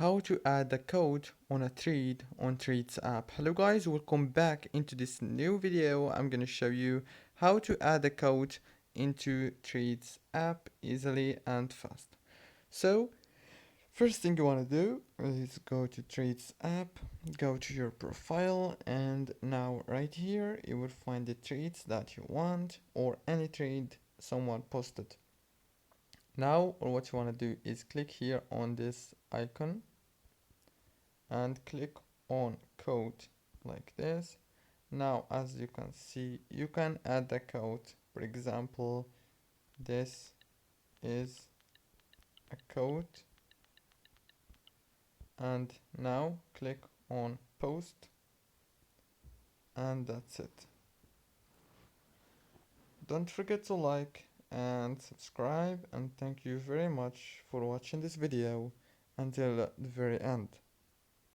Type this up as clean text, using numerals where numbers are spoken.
how to add the code on a trade on Trades app. Hello guys, welcome back into this new video. I'm gonna show you how to add the code into Trades app easily and fast. So first thing you want to do is go to Trades app, go to your profile, and now right here you will find the trades that you want or any trade someone posted. Now what you want to do is click here on this icon and click on code like this. Now as you can see, you can add the code. For example, this is a code, and now click on post, and that's it. Don't forget to like and subscribe, and thank you very much for watching this video until the very end.